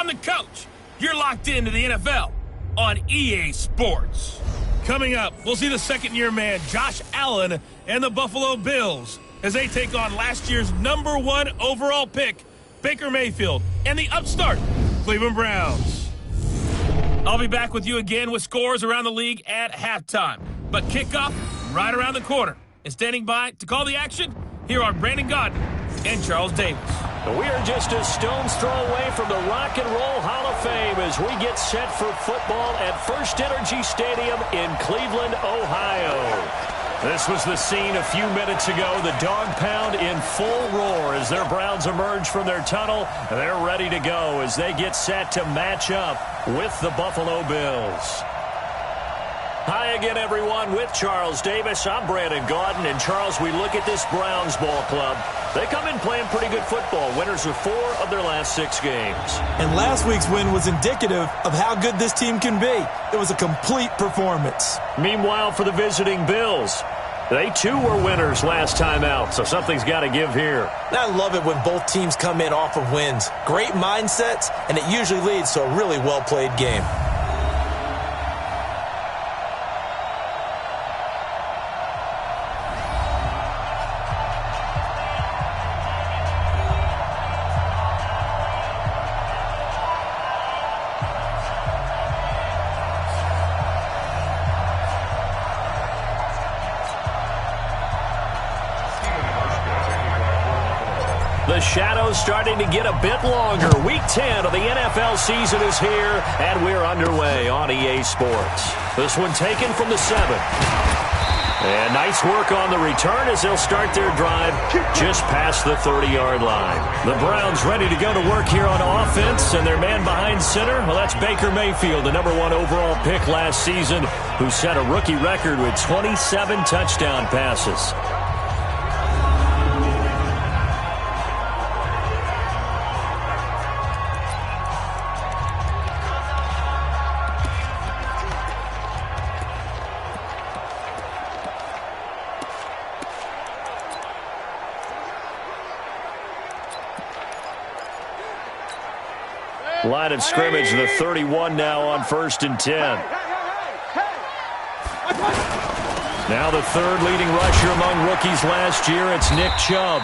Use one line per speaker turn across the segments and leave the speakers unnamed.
I'm the coach. You're locked into the NFL on EA Sports. Coming up, we'll see the second-year man Josh Allen and the Buffalo Bills as they take on last year's #1 overall pick, Baker Mayfield, and the upstart Cleveland Browns. I'll be back with you again with scores around the league at halftime. But kickoff right around the corner. And standing by to call the action, here are Brandon Gaudin and Charles Davis.
We are just a stone's throw away from the Rock and Roll Hall of Fame as we get set for football at First Energy Stadium in Cleveland, Ohio. This was the scene a few minutes ago. The dog pound in full roar as their Browns emerge from their tunnel. They're ready to go as they get set to match up with the Buffalo Bills. Hi again, everyone, with Charles Davis. I'm Brandon Gaudin. And, Charles, we look at this Browns ball club. They come in playing pretty good football. Winners of 4 of their last 6 games.
And last week's win was indicative of how good this team can be. It was a complete performance.
Meanwhile, for the visiting Bills, they, too, were winners last time out, so something's got to give here.
And I love it when both teams come in off of wins. Great mindsets, and it usually leads to a really well-played game.
The shadow's starting to get a bit longer. Week 10 of the NFL season is here, and we're underway on EA Sports. This one taken from the 7. And nice work on the return as they'll start their drive just past the 30-yard line. The Browns ready to go to work here on offense, and their man behind center, well, that's Baker Mayfield, the #1 overall pick last season, who set a rookie record with 27 touchdown passes. Line of scrimmage, the 31 now on 1st and 10. Now the third leading rusher among rookies last year, it's Nick Chubb.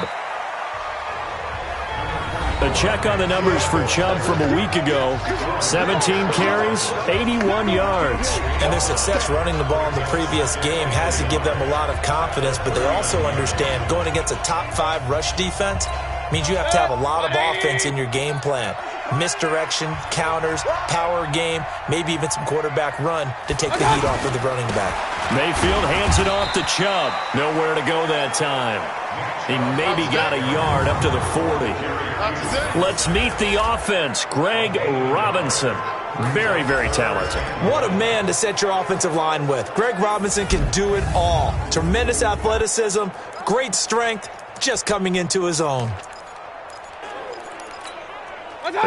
A check on the numbers for Chubb from a week ago. 17 carries, 81 yards.
And their success running the ball in the previous game has to give them a lot of confidence, but they also understand going against a top 5 rush defense means you have to have a lot of offense in your game plan. Misdirection, counters, power game, maybe even some quarterback run to take the heat off of the running back.
Mayfield hands it off to Chubb. Nowhere to go that time. He maybe got a yard up to the 40. Let's meet the offense. Greg Robinson. Very, very talented.
What a man to set your offensive line with. Greg Robinson can do it all. Tremendous athleticism, great strength, just coming into his own.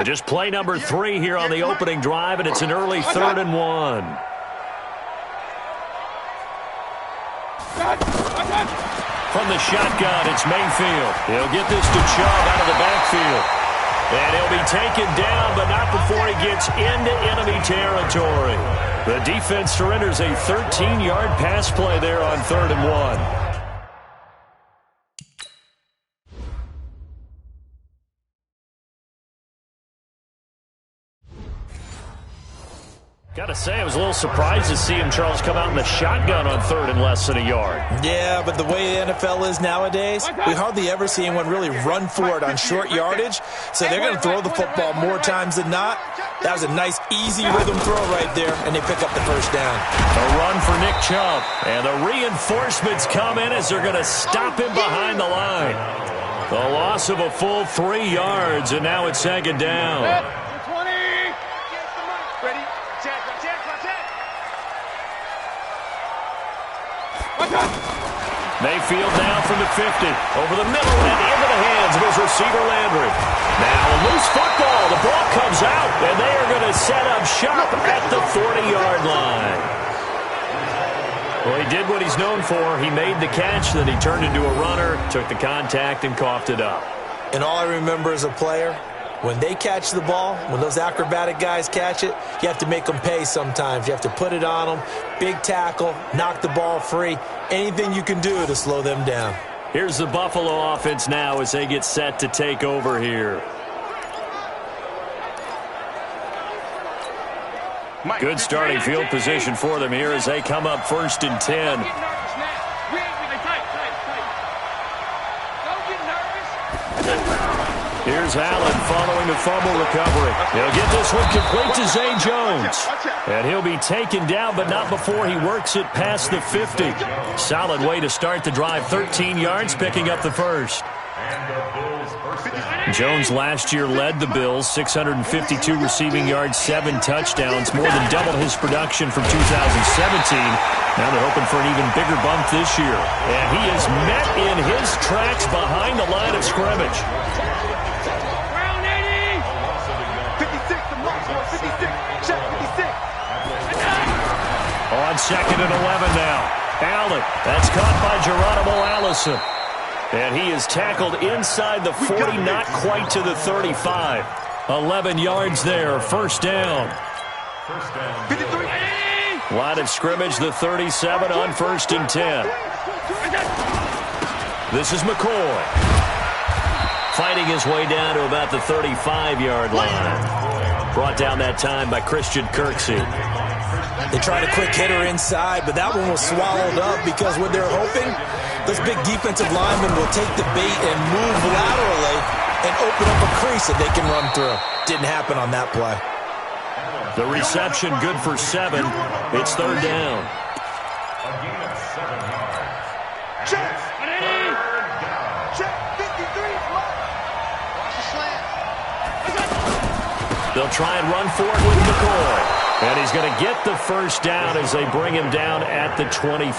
Just play number 3 here on the opening drive, and it's an early 3rd and 1. From the shotgun, it's Mayfield. He'll get this to Chubb out of the backfield. And he'll be taken down, but not before he gets into enemy territory. The defense surrenders a 13-yard pass play there on 3rd and 1. Got to say, I was a little surprised to see him, Charles, come out in the shotgun on 3rd and less than a yard.
Yeah, but the way the NFL is nowadays, we hardly ever see anyone really run for it on short yardage. So they're going to throw the football more times than not. That was a nice, easy rhythm throw right there, and they pick up the first down.
A run for Nick Chubb. And the reinforcements come in as they're going to stop him behind the line. The loss of a full 3 yards, and now it's 2nd down. Mayfield now from the 50, over the middle and into the hands of his receiver Landry. Now a loose football, the ball comes out, and they are going to set up shop at the 40-yard line. Well, he did what he's known for. He made the catch, then he turned into a runner, took the contact, and coughed it up.
And all I remember as a player when they catch the ball, when those acrobatic guys catch it, you have to make them pay sometimes. You have to put it on them, big tackle, knock the ball free, anything you can do to slow them down.
Here's the Buffalo offense now as they get set to take over here. Good starting field position for them here as they come up 1st and 10. Here's Allen following the fumble recovery. He'll get this one complete to Zay Jones. And he'll be taken down, but not before he works it past the 50. Solid way to start the drive. 13 yards, picking up the first. Jones last year led the Bills, 652 receiving yards, 7 touchdowns, more than doubled his production from 2017. Now they're hoping for an even bigger bump this year. And he is met in his tracks behind the line of scrimmage. On 2nd and 11 now. Allen, that's caught by Geronimo Allison. And he is tackled inside the 40, not quite to the 35. 11 yards there, 1st down. Line of scrimmage, the 37 on 1st and 10. This is McCoy. Fighting his way down to about the 35-yard line. Brought down that time by Christian Kirksey.
They tried a quick hitter inside, but that one was swallowed up because what they're hoping, those big defensive linemen will take the bait and move laterally and open up a crease that they can run through. Didn't happen on that play.
The reception good for 7. It's 3rd down. They'll try and run for it with McCoy. And he's going to get the 1st down as they bring him down at the 23.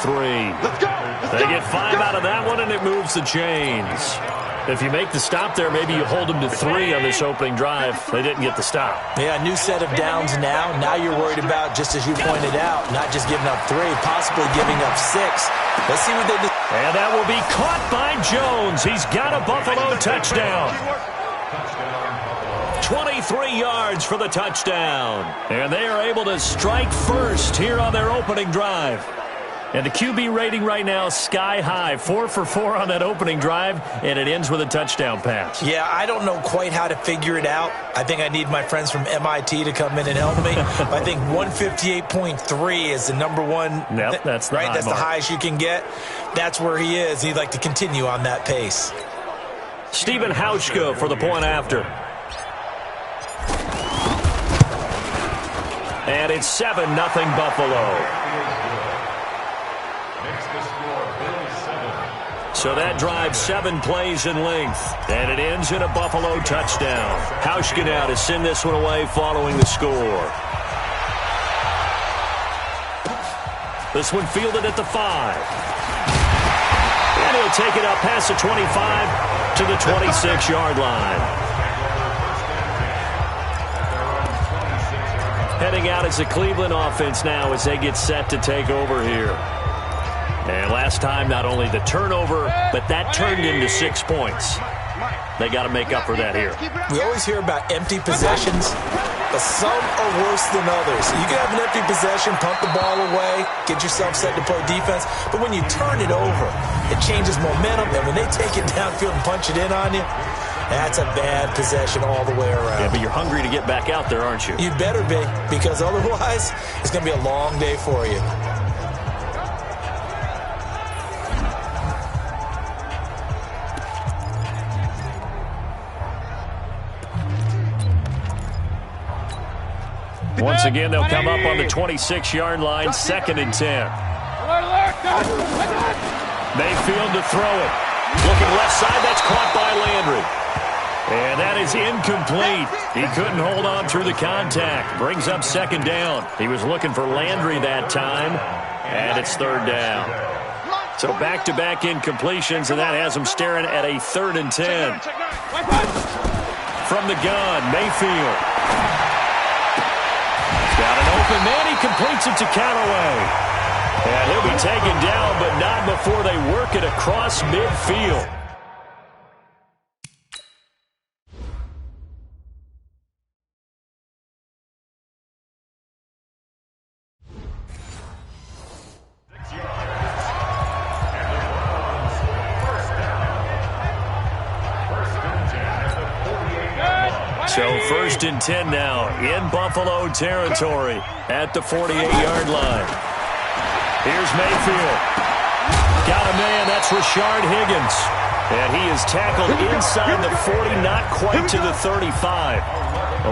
They get 5 out of that one, and it moves the chains. If you make the stop there, maybe you hold them to 3 on this opening drive. They didn't get the stop.
Yeah, new set of downs now. Now you're worried about, just as you pointed out, not just giving up 3, possibly giving up 6. Let's see what they do.
And that will be caught by Jones. He's got a Buffalo touchdown. 23 yards for the touchdown. And they are able to strike first here on their opening drive. And the QB rating right now, sky high. 4 for 4 on that opening drive, and it ends with a touchdown pass.
Yeah, I don't know quite how to figure it out. I think I need my friends from MIT to come in and help me. I think 158.3 is the number one.
Yep, that's the
right. That's
mark.
the highest you can get. That's where he is. He'd like to continue on that pace.
Stephen Hauschka for the point after. And it's 7-0 Buffalo. So that drives 7 plays in length, and it ends in a Buffalo touchdown. Hauschka now to send this one away following the score. This one fielded at the 5. And he'll take it up past the 25 to the 26-yard line. Heading out as the Cleveland offense now as they get set to take over here. And last time, not only the turnover, but that turned into 6 points. They got to make up for that here.
We always hear about empty possessions, but some are worse than others. You can have an empty possession, pump the ball away, get yourself set to play defense, but when you turn it over, it changes momentum, and when they take it downfield and punch it in on you, that's a bad possession all the way around.
Yeah, but you're hungry to get back out there, aren't you?
You better be, because otherwise, it's going to be a long day for you.
Once again, they'll come up on the 26-yard line, 2nd and 10. Mayfield to throw it. Looking left side, that's caught by Landry. And that is incomplete. He couldn't hold on through the contact. Brings up 2nd down. He was looking for Landry that time, and it's 3rd down. So back-to-back incompletions, and that has him staring at a 3rd and 10. From the gun, Mayfield. Got an open man. He completes it to Callaway. And he'll be taken down, but not before they work it across midfield. So 1st and 10 now in Buffalo territory at the 48-yard line. Here's Mayfield. Got a man. That's Rashard Higgins. And he is tackled inside the 40, not quite to the 35.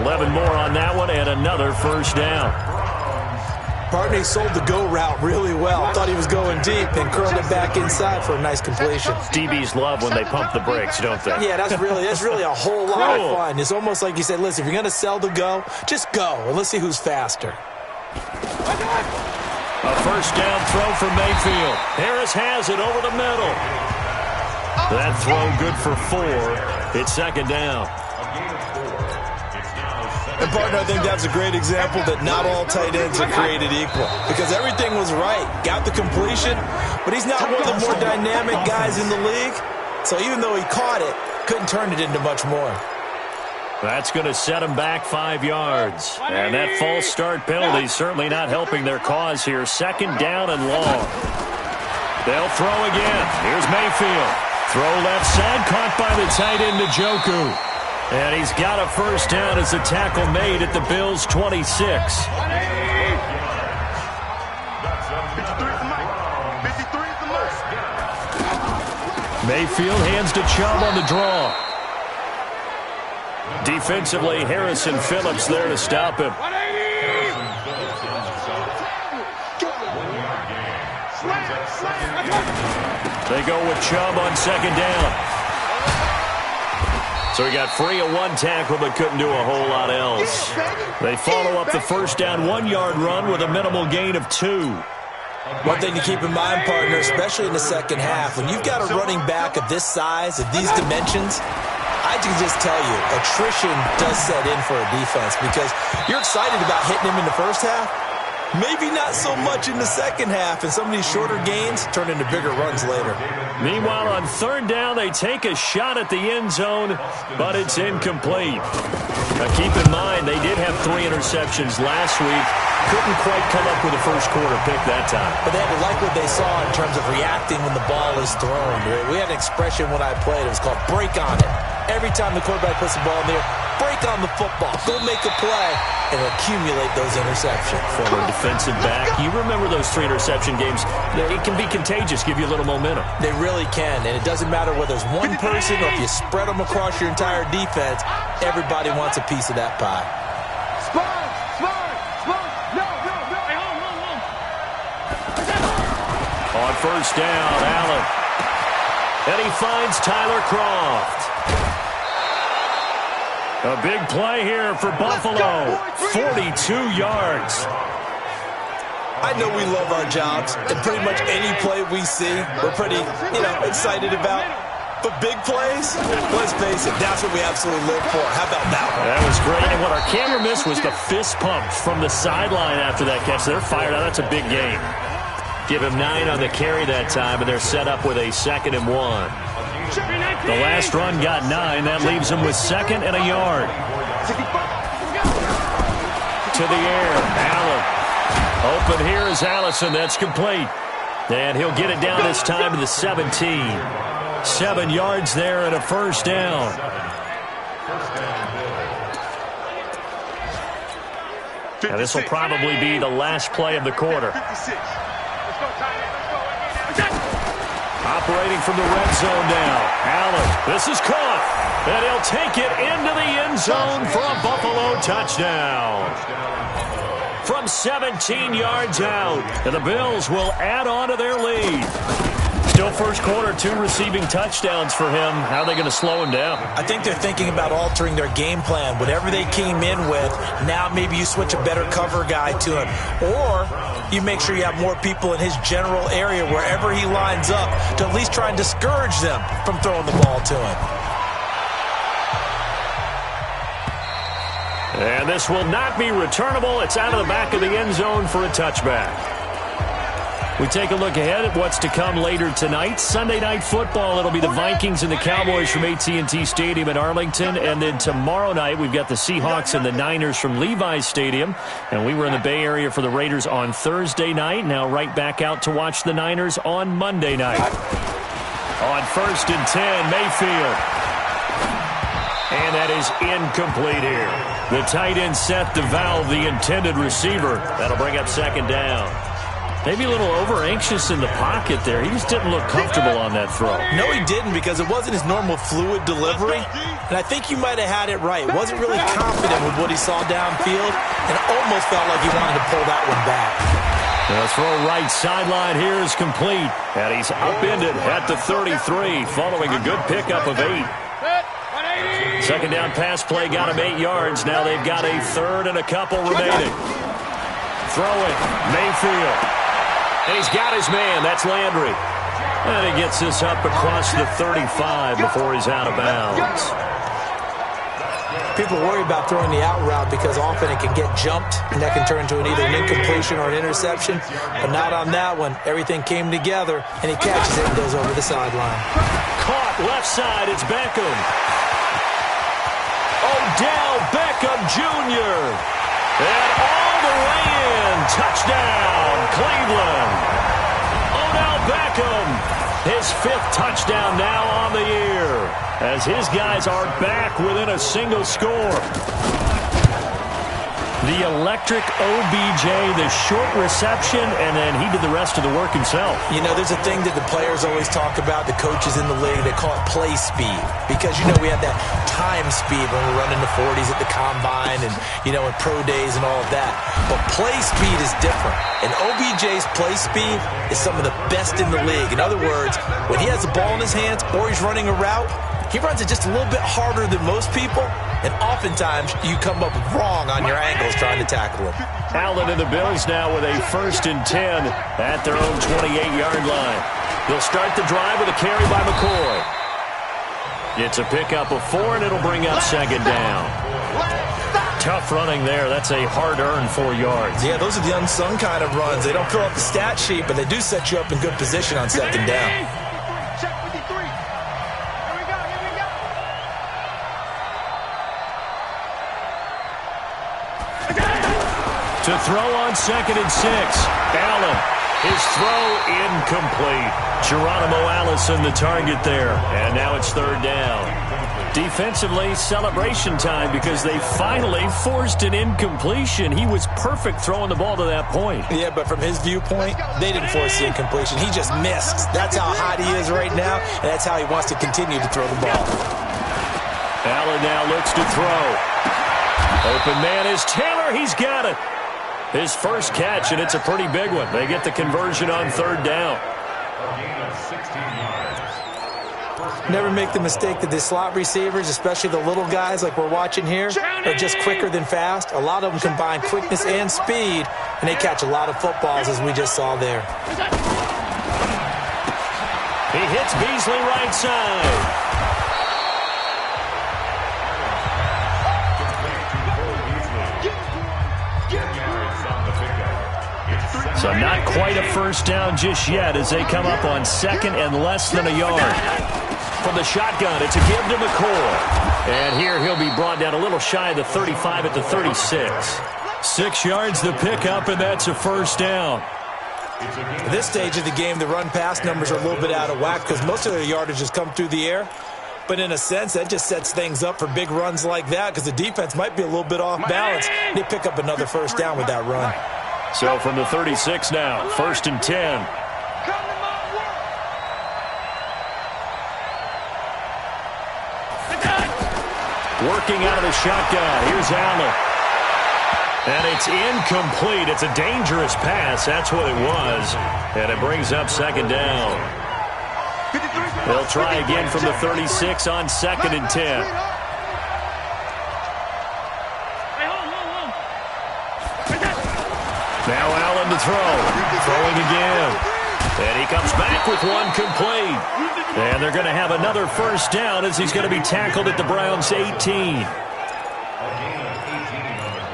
11 more on that one and another first down.
Partney sold the go route really well. Thought he was going deep and curled it back inside for a nice completion.
DBs love when they pump the brakes, don't they?
Yeah, that's really a whole lot of fun. It's almost like you said, listen, if you're going to sell the go, just go, and let's see who's faster.
A first down throw for Mayfield. Harris has it over the middle. That throw good for 4. It's 2nd down.
And, partner, I think that's a great example that not all tight ends are created equal. Because everything was right. Got the completion, but he's not one of the more dynamic guys in the league. So even though he caught it, couldn't turn it into much more.
That's going to set him back 5 yards. And that false start penalty certainly not helping their cause here. 2nd down and long. They'll throw again. Here's Mayfield. Throw left side, caught by the tight end Njoku. And he's got a first down as a tackle made at the Bills' 26. Mayfield hands to Chubb on the draw. Defensively, Harrison Phillips there to stop him. They go with Chubb on 2nd down. So he got free of 1 tackle but couldn't do a whole lot else. They follow up the first down 1-yard run with a minimal gain of 2.
One thing to keep in mind, partner, especially in the second half, when you've got a running back of this size, of these dimensions, I can just tell you, attrition does set in for a defense because you're excited about hitting him in the first half. Maybe not so much in the second half, and some of these shorter gains turn into bigger runs later.
Meanwhile, on 3rd down, they take a shot at the end zone, but it's incomplete. Now, keep in mind, they did have 3 interceptions last week. Couldn't quite come up with a first quarter pick that time.
But they had to like what they saw in terms of reacting when the ball is thrown. We had an expression when I played. It was called break on it. Every time the quarterback puts the ball in there, break on the football. Go make a play and accumulate those interceptions.
Former defensive back. You remember those 3 interception games. It can be contagious, give you a little momentum.
They really can, and it doesn't matter whether it's one person or if you spread them across your entire defense, everybody wants a piece of that pie.
On first down, Allen. And he finds Tyler Kroft. A big play here for Buffalo. 42 yards.
I know we love our jobs, and pretty much any play we see, we're pretty, excited about. But big plays, let's face it, that's what we absolutely live for. How about that one?
That was great. And what our camera missed was the fist pump from the sideline after that catch. They're fired out. That's a big game. Give him 9 on the carry that time, and they're set up with a 2nd and 1. The last run got 9. That leaves them with 2nd and a yard. To the air, Allen. Open here is Allison. That's complete. And he'll get it down this time to the 17. 7 yards there and a first down. Now this will probably be the last play of the quarter. Operating from the red zone now. Allen, this is caught. And he'll take it into the end zone for a Buffalo touchdown. From 17 yards out. And the Bills will add on to their lead. Still first quarter, 2 receiving touchdowns for him. How are they going to slow him down?
I think they're thinking about altering their game plan. Whatever they came in with, now maybe you switch a better cover guy to him. Or you make sure you have more people in his general area wherever he lines up to at least try and discourage them from throwing the ball to him.
And this will not be returnable. It's out of the back of the end zone for a touchback. We take a look ahead at what's to come later tonight. Sunday Night Football, it'll be the Vikings and the Cowboys from AT&T Stadium in Arlington. And then tomorrow night, we've got the Seahawks and the Niners from Levi's Stadium. And we were in the Bay Area for the Raiders on Thursday night. Now right back out to watch the Niners on Monday night. On 1st and 10, Mayfield. And that is incomplete here. The tight end set to valve the intended receiver. That'll bring up second down. Maybe a little over-anxious in the pocket there. He just didn't look comfortable on that throw.
No, he didn't, because it wasn't his normal fluid delivery. And I think you might have had it right. Wasn't really confident with what he saw downfield, and almost felt like he wanted to pull that one back.
The throw right sideline here is complete. And he's upended at the 33, following a good pickup of 8. Second down pass play got him 8 yards. Now they've got a third and a couple remaining. Throwing, Mayfield. And he's got his man. That's Landry. And he gets this up across the 35 before he's out of bounds.
People worry about throwing the out route because often it can get jumped, and that can turn into either an incompletion or an interception. But not on that one. Everything came together, and he catches it and goes over the sideline.
Caught left side. It's Beckham. Odell Beckham Jr. And all the way in. Touchdown, Cleveland. Odell Beckham, his 5th touchdown now on the year, as his guys are back within a single score. The electric OBJ, the short reception, and then he did the rest of the work himself.
You know, there's a thing that the players always talk about, the coaches in the league, they call it play speed. Because, you know, we have that time speed when we're running the 40s at the combine and, you know, in pro days and all of that. But play speed is different. And OBJ's play speed is some of the best in the league. In other words, when he has the ball in his hands or he's running a route, he runs it just a little bit harder than most people, and oftentimes you come up wrong on your angles trying to tackle him.
Allen and the Bills now with a 1st and 10 at their own 28-yard line. They'll start the drive with a carry by McCoy. It's a pickup of 4, and it'll bring up second down. Tough running there. That's a hard-earned 4 yards.
Yeah, those are the unsung kind of runs. They don't fill up the stat sheet, but they do set you up in good position on second down.
To throw on 2nd and 6. Allen, his throw incomplete. Geronimo Allison the target there. And now it's 3rd down. Defensively, celebration time because they finally forced an incompletion. He was perfect throwing the ball to that point.
Yeah, but from his viewpoint, they didn't force the incompletion. He just missed. That's how hot he is right now, and that's how he wants to continue to throw the ball.
Allen now looks to throw. Open man is Taylor. He's got it. His first catch, and it's a pretty big one. They get the conversion on 3rd down.
Never make the mistake that the slot receivers, especially the little guys like we're watching here, are just quicker than fast. A lot of them combine quickness and speed, and they catch a lot of footballs, as we just saw there.
He hits Beasley right side. So not quite a first down just yet as they come up on 2nd and less than a yard. From the shotgun, it's a give to McCoy. And here he'll be brought down a little shy of the 35 at the 36. 6 yards the pickup, and that's a first down.
At this stage of the game, the run-pass numbers are a little bit out of whack because most of their yardage has come through the air. But in a sense, that just sets things up for big runs like that because the defense might be a little bit off balance. They pick up another first down with that run.
So from the 36 now, 1st and 10. Working out of the shotgun. Here's Allen. And it's incomplete. It's a dangerous pass. That's what it was. And it brings up second down. They'll try again from the 36 on 2nd and 10. Now Allen to throw. Throwing again. And he comes back with one complete. And they're going to have another first down as he's going to be tackled at the Browns' 18.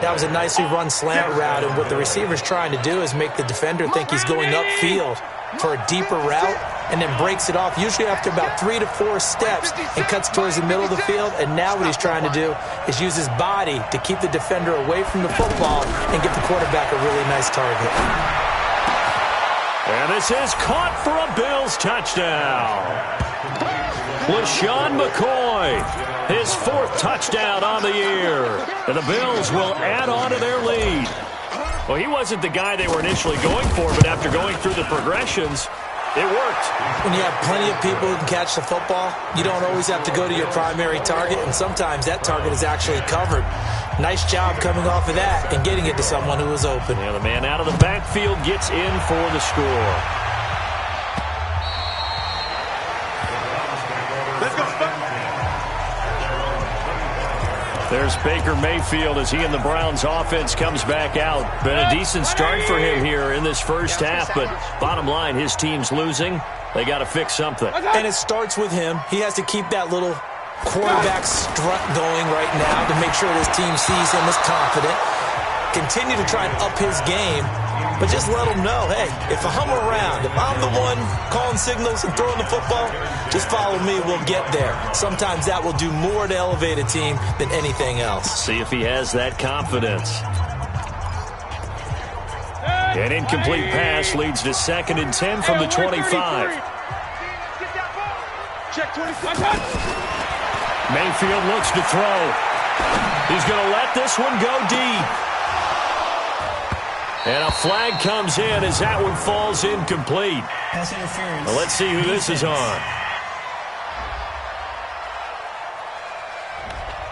That was a nicely run slant route, and what the receiver's trying to do is make the defender think he's going upfield for a deeper route and then breaks it off, usually after about 3 to 4 steps, and cuts towards the middle of the field. And now what he's trying to do is use his body to keep the defender away from the football and give the quarterback a really nice target.
And this is caught for a Bills touchdown. LaShawn McCoy McCoy. His 4th touchdown on the year. And the Bills will add on to their lead. Well, he wasn't the guy they were initially going for, but after going through the progressions, it worked.
When you have plenty of people who can catch the football, you don't always have to go to your primary target, and sometimes that target is actually covered. Nice job coming off of that and getting it to someone who was open.
Yeah, the man out of the backfield gets in for the score.
Let's go.
There's Baker Mayfield as he and the Browns offense comes back out. Been a decent start for him here in this first half, but bottom line, his team's losing. They got to fix something.
And it starts with him. He has to keep that little quarterback strut going right now to make sure his team sees him as confident. Continue to try and up his game, but just let him know, hey, if I'm around, if I'm the one calling signals and throwing the football, just follow me, we'll get there. Sometimes that will do more to elevate a team than anything else.
See if he has that confidence. An incomplete pass leads to 2nd and 10 from the 25.
Check 25.
Mayfield looks to throw. He's going to let this one go deep. And a flag comes in as that one falls incomplete.
Pass interference.
Well, let's see who this is on.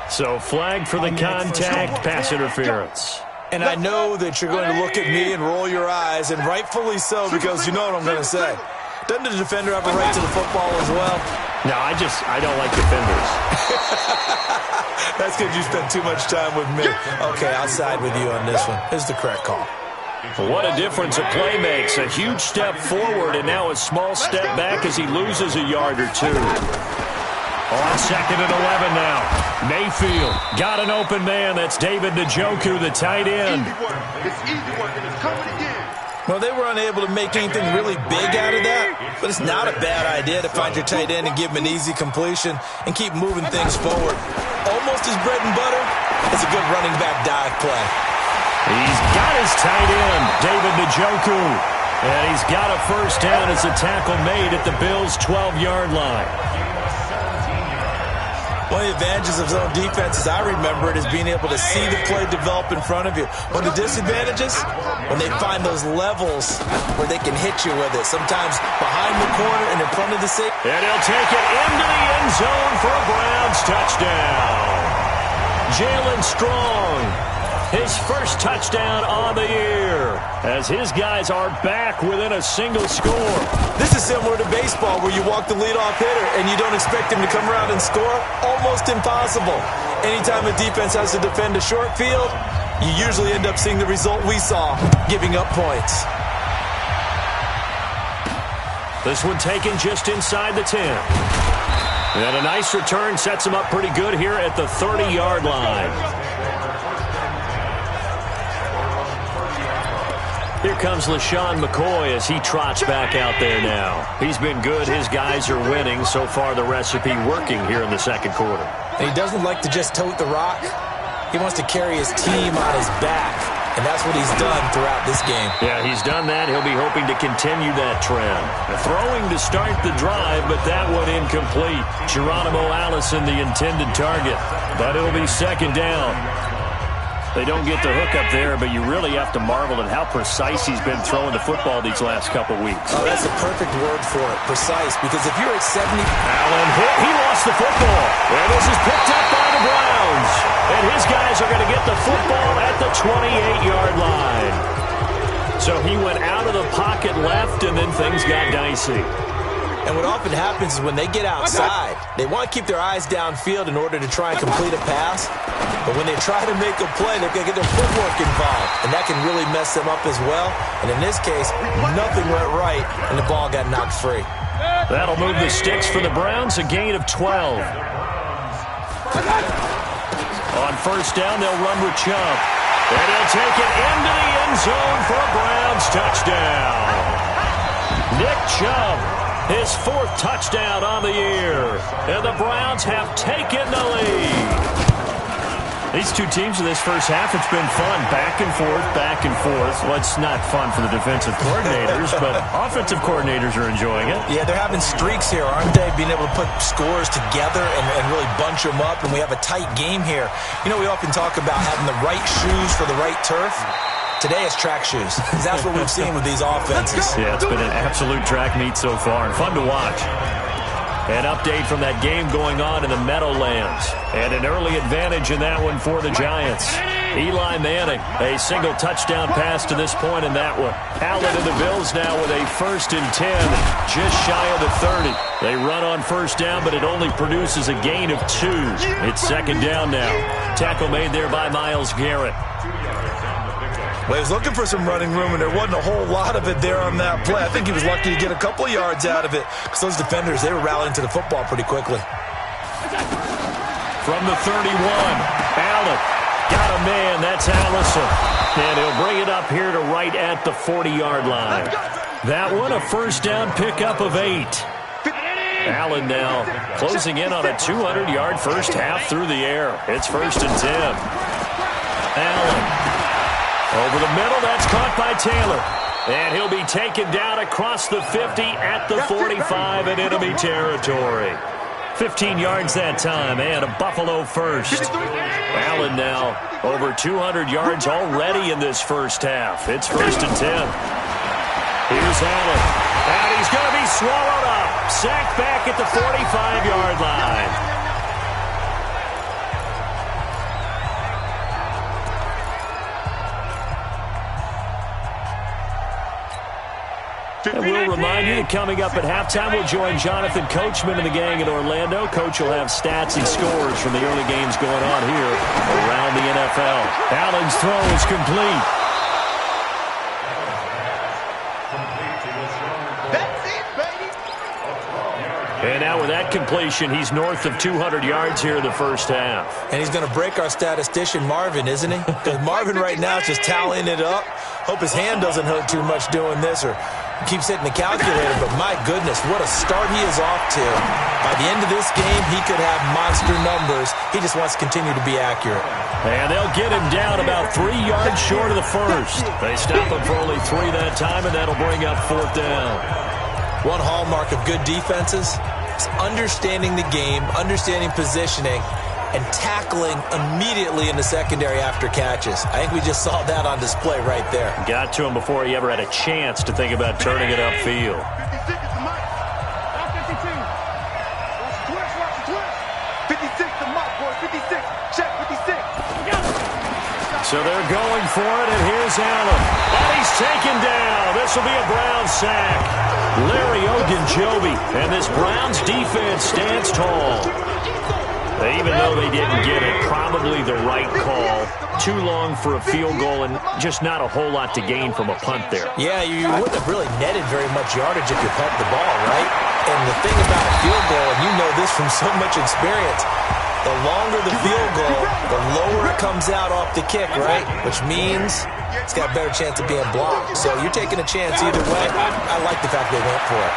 So flag for the contact, pass interference.
And I know that you're going to look at me and roll your eyes, and rightfully so, because you know what I'm going to say. Doesn't the defender have a right to the football as well?
No, I don't like defenders.
That's because you spent too much time with me. Okay, I'll side with you on this one. Here's the correct call.
What a difference a play makes. A huge step forward and now a small step back as he loses a yard or two. On 2nd and 11 now. Mayfield got an open man. That's David Njoku, the tight end.
It's easy work, and it's coming again.
Well, they were unable to make anything really big out of that, but it's not a bad idea to find your tight end and give him an easy completion and keep moving things forward. Almost his bread and butter is a good running back dive play.
He's got his tight end, David Njoku, and he's got a first down as a tackle made at the Bills' 12-yard line.
One of the advantages of zone defense, as I remember it, is being able to see the play develop in front of you. One of the disadvantages, when they find those levels where they can hit you with it, sometimes behind the corner and in front of the safety.
And he'll take it into the end zone for a Browns touchdown. Jalen Strong, his first touchdown on the year, as his guys are back within a single score.
This is similar to baseball, where you walk the leadoff hitter and you don't expect him to come around and score. Almost impossible. Anytime a defense has to defend a short field, you usually end up seeing the result we saw, giving up points.
This one taken just inside the 10. And a nice return sets him up pretty good here at the 30-yard line. Here comes LaShawn McCoy as he trots back out there now. He's been good. His guys are winning. So far, the recipe working here in the second quarter.
And he doesn't like to just tote the rock. He wants to carry his team on his back. And that's what he's done throughout this game.
Yeah, he's done that. He'll be hoping to continue that trend. Throwing to start the drive, but that one incomplete. Geronimo Allison, the intended target. But it'll be second down. They don't get the hook up there, but you really have to marvel at how precise he's been throwing the football these last couple weeks.
Oh, that's a perfect word for it, precise, because if you're at 70...
Allen hit, he lost the football. And this is picked up by the Browns. And his guys are going to get the football at the 28-yard line. So he went out of the pocket left, and then things got dicey.
And what often happens is when they get outside, they want to keep their eyes downfield in order to try and complete a pass. But when they try to make a play, they're going to get their footwork involved. And that can really mess them up as well. And in this case, nothing went right, and the ball got knocked free.
That'll move the sticks for the Browns, a gain of 12. On first down, they'll run with Chubb. And he'll take it into the end zone for a Browns touchdown. Nick Chubb, his 4th touchdown on the year. And the Browns have taken the lead. These two teams in this first half, it's been fun. Back and forth, back and forth. Well, it's not fun for the defensive coordinators, but offensive coordinators are enjoying it.
Yeah, they're having streaks here, aren't they? Being able to put scores together and really bunch them up, and we have a tight game here. You know, we often talk about having the right shoes for the right turf. Today it's track shoes. That's what we've seen with these offenses.
Yeah, it's been an absolute track meet so far, and fun to watch. An update from that game going on in the Meadowlands. And an early advantage in that one for the Giants. Eli Manning, a single touchdown pass to this point in that one. Allen and the Bills now with a 1st and 10, just shy of the 30. They run on first down, but it only produces a gain of 2. It's 2nd down now. Tackle made there by Myles Garrett.
Well, he was looking for some running room, and there wasn't a whole lot of it there on that play. I think he was lucky to get a couple of yards out of it because those defenders, they were rallying to the football pretty quickly.
From the 31, Allen got a man. That's Allison. And he'll bring it up here to right at the 40-yard line. That one, a 1st down pickup of 8. Allen now closing in on a 200-yard first half through the air. It's 1st and 10. Allen. Over the middle, that's caught by Taylor. And he'll be taken down across the 50 at the 45 in enemy territory. 15 yards that time and a Buffalo first. Allen now over 200 yards already in this first half. It's 1st and 10. Here's Allen. And he's going to be swallowed up. Sacked back at the 45-yard line. And we'll remind you that coming up at halftime, we'll join Jonathan Coachman and the gang in Orlando. Coach will have stats and scores from the early games going on here around the NFL. Allen's throw is complete.
That's it, baby.
And now with that completion, he's north of 200 yards here in the first half.
And he's going to break our statistician, Marvin, isn't he? Because Marvin right now is just tallying it up. Hope his hand doesn't hurt too much doing this or keeps hitting the calculator, but my goodness, what a start he is off to. By the end of this game, he could have monster numbers. He just wants to continue to be accurate.
And they'll get him down about 3 yards short of the first. They stop him for only 3 that time, and that'll bring up 4th down.
One hallmark of good defenses is understanding the game, understanding positioning, and tackling immediately in the secondary after catches. I think we just saw that on display right there.
Got to him before he ever had a chance to think about turning it upfield.
56 is the mic. 52. Watch the twist. 56 the mic, boy. 56. Check 56.
So they're going for it, and here's Allen. And he's taken down. This will be a Browns sack. Larry Ogunjobi, and this Browns defense stands tall. Even though they didn't get it, probably the right call. Too long for a field goal and just not a whole lot to gain from a punt there.
Yeah, you wouldn't have really netted very much yardage if you pumped the ball, right? And the thing about a field goal, and you know this from so much experience, the longer the field goal, the lower it comes out off the kick, right? Which means it's got a better chance of being blocked. So you're taking a chance either way. I like the fact they went for it.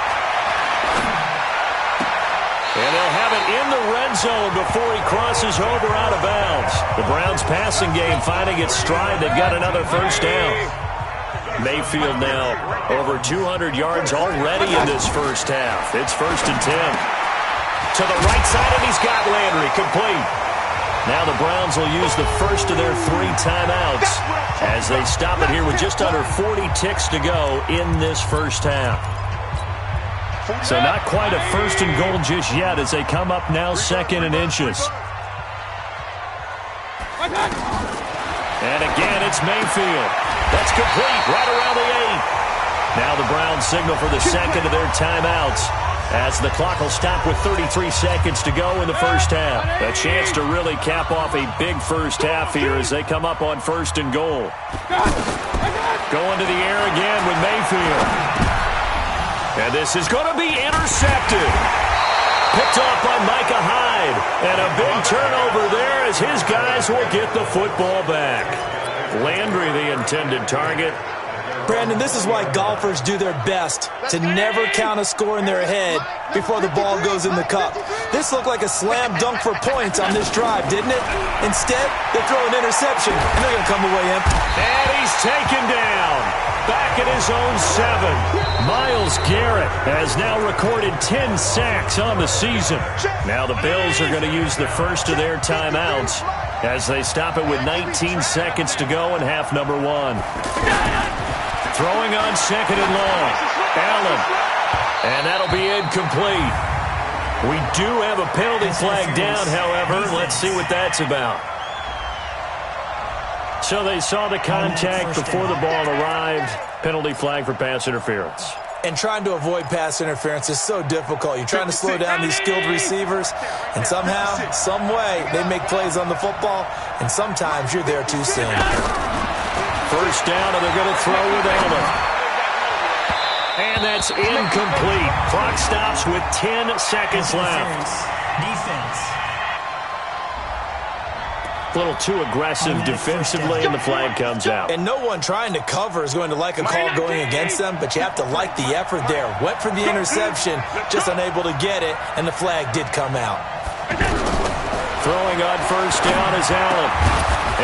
And they'll have it in the red zone before he crosses over out of bounds. The Browns passing game finding its stride. They've got another 1st down. Mayfield now over 200 yards already in this first half. It's 1st and 10. To the right side, and he's got Landry complete. Now the Browns will use the first of their 3 timeouts as they stop it here with just under 40 ticks to go in this first half. So not quite a 1st and goal just yet as they come up now 2nd and inches. And again, it's Mayfield. That's complete right around the 8. Now the Browns signal for the 2nd of their timeouts as the clock will stop with 33 seconds to go in the first half. A chance to really cap off a big first half here as they come up on 1st and goal. Going to the air again with Mayfield. And this is going to be intercepted. Picked off by Micah Hyde. And a big turnover there as his guys will get the football back. Landry, the intended target.
Brandon, this is why golfers do their best to never count a score in their head before the ball goes in the cup. This looked like a slam dunk for points on this drive, didn't it? Instead, they throw an interception, and they're going to come away empty.
And he's taken down. Back at his own 7. Myles Garrett has now recorded 10 sacks on the season. Now the Bills are going to use the first of their timeouts as they stop it with 19 seconds to go in half number 1. Throwing on 2nd and long. Allen. And that'll be incomplete. We do have a penalty flag down, however. Let's see what that's about. So they saw the contact before the ball arrived. Penalty flag for pass interference.
And trying to avoid pass interference is so difficult. You're trying to slow down these skilled receivers, and somehow, some way, they make plays on the football, and sometimes you're there too soon.
First down, and they're going to throw with Allen. And that's incomplete. Clock stops with 10 seconds left.
Defense.
A little too aggressive defensively, and the flag comes out.
And no one trying to cover is going to like a call going against them, but you have to like the effort there. Went for the interception, just unable to get it, and the flag did come out.
Throwing on first down is Allen.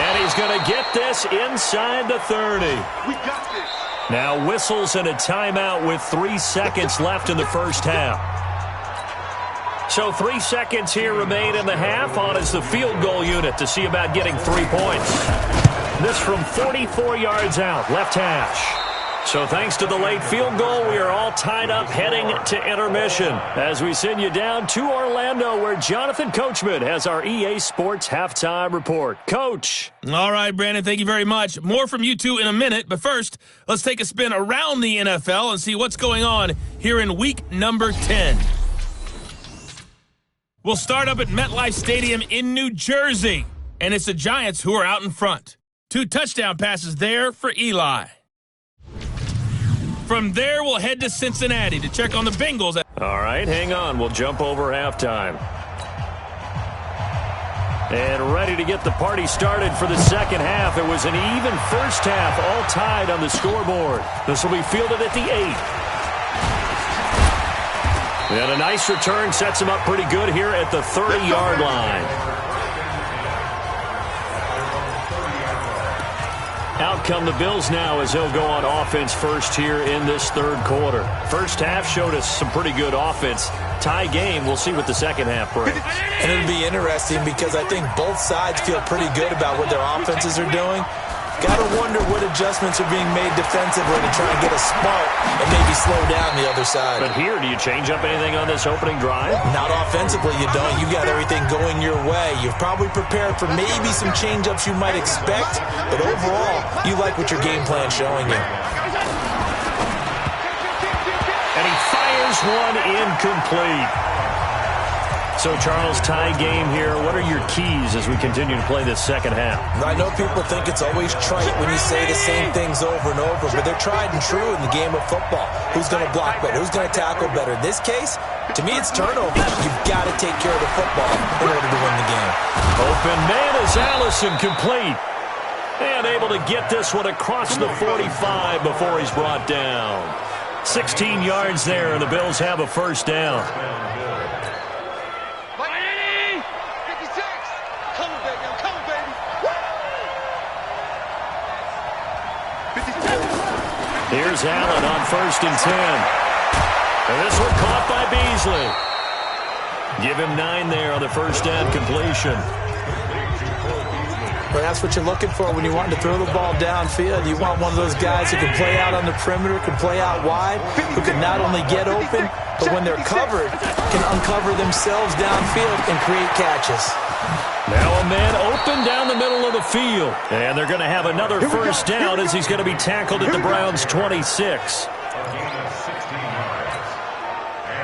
And he's going to get this inside the 30.
We got this.
Now whistles and a timeout with 3 seconds left in the first half. So 3 seconds here remain in the half. On is the field goal unit to see about getting 3 points. This from 44 yards out, left hash. So thanks to the late field goal, we are all tied up heading to intermission as we send you down to Orlando where Jonathan Coachman has our EA Sports Halftime Report. Coach.
All right, Brandon, thank you very much. More from you two in a minute, but first, let's take a spin around the NFL and see what's going on here in week number 10. We'll start up at MetLife Stadium in New Jersey, and it's the Giants who are out in front. 2 touchdown passes there for Eli. From there, we'll head to Cincinnati to check on the Bengals.
All right, hang on. We'll jump over halftime. And ready to get the party started for the second half. It was an even first half, all tied on the scoreboard. This will be fielded at the 8. And a nice return sets him up pretty good here at the 30-yard line. Out come the Bills now as they'll go on offense first here in this third quarter. First half showed us some pretty good offense. Tie game, we'll see what the second half brings.
And it'll be interesting because I think both sides feel pretty good about what their offenses are doing. Got to wonder what adjustments are being made defensively to try and get a spark and maybe slow down the other side.
But here, do you change up anything on this opening drive?
Not offensively, you don't. You got everything going your way. You've probably prepared for maybe some change-ups you might expect, but overall, you like what your game plan's showing you.
And he fires one incomplete. So, Charles, tie game here. What are your keys as we continue to play this second half?
I know people think it's always trite when you say the same things over and over, but they're tried and true in the game of football. Who's going to block better? Who's going to tackle better? In this case, to me, it's turnover. You've got to take care of the football in order to win the game.
Open man is Allison, complete. And able to get this one across the 45 before he's brought down. 16 yards there, and the Bills have a first down. Here's Allen on 1st and 10. And this one caught by Beasley. Give him 9 there on the first down completion.
Well, that's what you're looking for when you want to throw the ball downfield. You want one of those guys who can play out on the perimeter, can play out wide, who can not only get open, but when they're covered, can uncover themselves downfield and create catches.
Now a man open down the middle of the field. And they're going to have another first down as he's going to be tackled at the Browns' 26.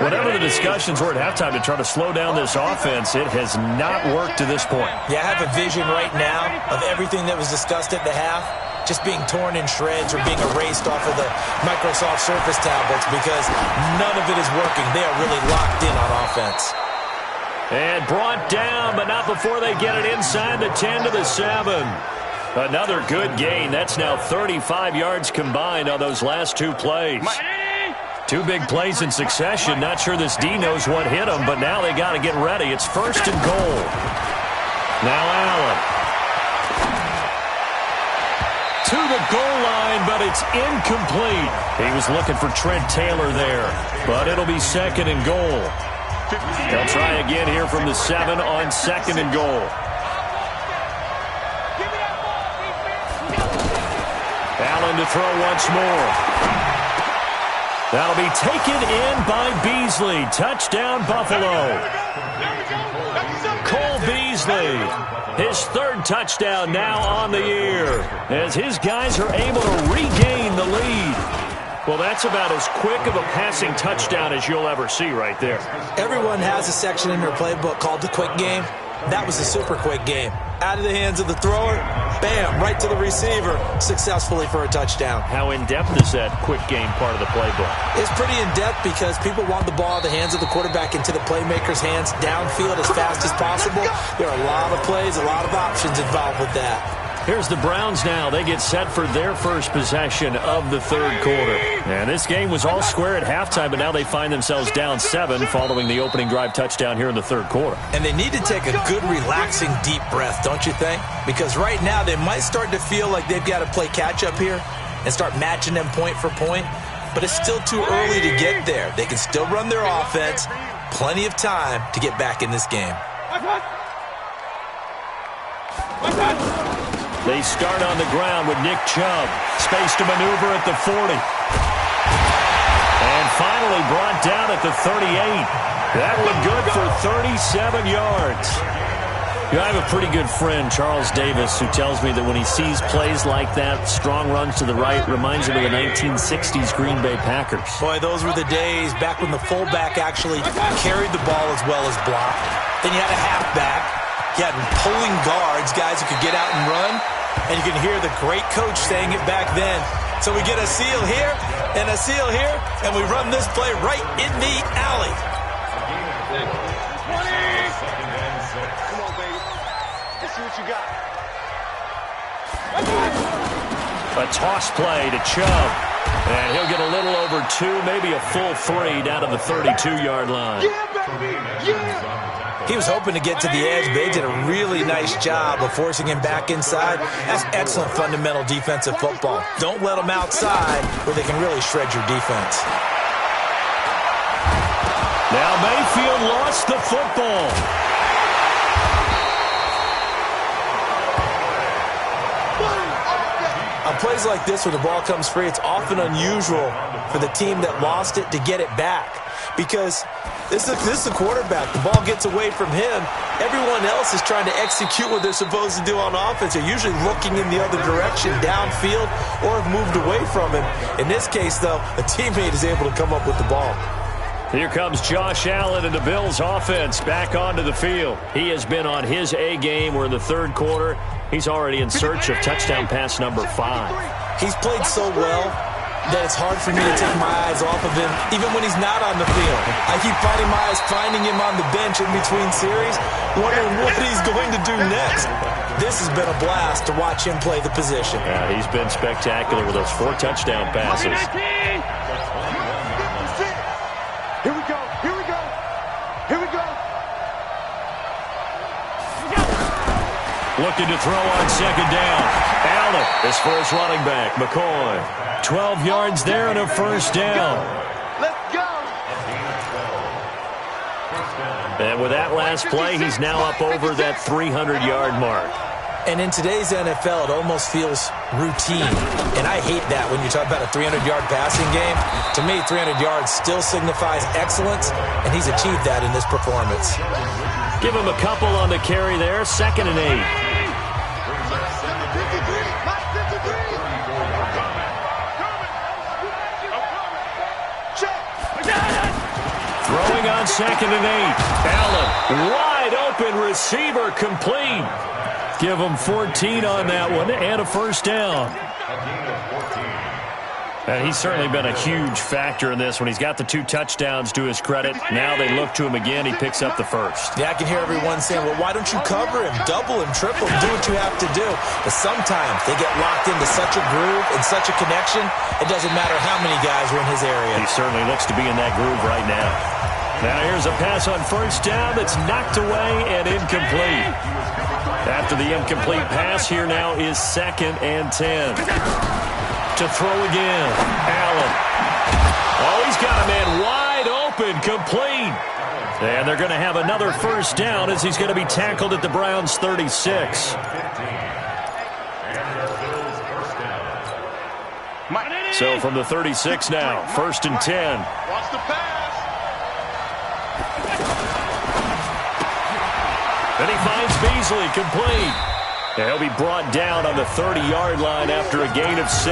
Whatever the discussions were at halftime to try to slow down this offense, it has not worked to this point.
Yeah, I have a vision right now of everything that was discussed at the half just being torn in shreds or being erased off of the Microsoft Surface tablets because none of it is working. They are really locked in on offense.
And brought down, but not before they get it inside the 10 to the 7. Another good gain. That's now 35 yards combined on those last two plays. Two big plays in succession. Not sure this D knows what hit him, but now they got to get ready. It's 1st and goal. Now Allen. To the goal line, but it's incomplete. He was looking for Trent Taylor there, but it'll be 2nd and goal. They'll try again here from the 7 on 2nd and goal. Allen to throw once more. That'll be taken in by Beasley. Touchdown, Buffalo. Cole Beasley, his 3rd touchdown now on the year, as his guys are able to regain the lead. Well, that's about as quick of a passing touchdown as you'll ever see right there.
Everyone has a section in their playbook called the quick game. That was a super quick game. Out of the hands of the thrower, bam, right to the receiver, successfully for a touchdown.
How in-depth is that quick game part of the playbook?
It's pretty in-depth because people want the ball in the hands of the quarterback into the playmaker's hands downfield as fast as possible. There are a lot of plays, a lot of options involved with that.
Here's the Browns now. They get set for their first possession of the 3rd quarter. And this game was all square at halftime, but now they find themselves down 7 following the opening drive touchdown here in the 3rd quarter.
And they need to take a good, relaxing, deep breath, don't you think? Because right now they might start to feel like they've got to play catch-up here and start matching them point for point. But it's still too early to get there. They can still run their offense. Plenty of time to get back in this game.
They start on the ground with Nick Chubb. Space to maneuver at the 40. And finally brought down at the 38. That one good for 37 yards. You know, I have a pretty good friend, Charles Davis, who tells me that when he sees plays like that, strong runs to the right, reminds him of the 1960s Green Bay Packers.
Boy, those were the days back when the fullback actually carried the ball as well as blocked. Then you had a halfback. You had pulling guards, guys who could get out and run. And you can hear the great coach saying it back then. So we get a seal here and a seal here, and we run this play right in the alley.
20. Come on, baby. Let's see what you got.
A toss play to Chubb. And he'll get a little over 2, maybe a full 3 down to the 32-yard line.
Yeah, baby. Yeah.
He was hoping to get to the edge, but they did a really nice job of forcing him back inside. That's excellent fundamental defensive football. Don't let them outside where they can really shred your defense.
Now Mayfield lost the football.
On plays like this, when the ball comes free, it's often unusual for the team that lost it to get it back. Because this is the quarterback. The ball gets away from him. Everyone else is trying to execute what they're supposed to do on offense. They're usually looking in the other direction, downfield, or have moved away from him. In this case, though, a teammate is able to come up with the ball.
Here comes Josh Allen and the Bills offense back onto the field. He has been on his A game. We're in the 3rd quarter. He's already in search of touchdown pass number 5.
He's played so well that it's hard for me to take my eyes off of him, even when he's not on the field. I keep finding him on the bench in between series, wondering what he's going to do next. This has been a blast to watch him play the position.
Yeah, he's been spectacular with those 4 touchdown passes.
Here we go. Here we go. Here we go.
Looking to throw on 2nd down. Allen is for his running back, McCoy. 12 yards there and a 1st down.
Let's go.
And with that last play, he's now up over that 300-yard mark.
And in today's NFL, it almost feels routine. And I hate that when you talk about a 300-yard passing game. To me, 300 yards still signifies excellence, and he's achieved that in this performance.
Give him a couple on the carry there, 2nd and 8. Throwing on 2nd and 8. Allen, wide open receiver, complete. Give him 14 on that one and a 1st down. And he's certainly been a huge factor in this when he's got the 2 touchdowns to his credit. Now they look to him again. He picks up the first.
Yeah, I can hear everyone saying, well, why don't you cover him, double him, triple him, do what you have to do. But sometimes they get locked into such a groove and such a connection, it doesn't matter how many guys are in his area.
He certainly looks to be in that groove right now. Now here's a pass on first down that's knocked away and incomplete. After the incomplete pass, here now is 2nd and 10. To throw again, Allen. Oh, he's got a man wide open, complete. And they're going to have another first down as he's going to be tackled at the Browns' 36. So from the 36 now, 1st and 10.
Watch the pass.
And he finds Beasley, complete. And he'll be brought down on the 30-yard line after a gain of 6.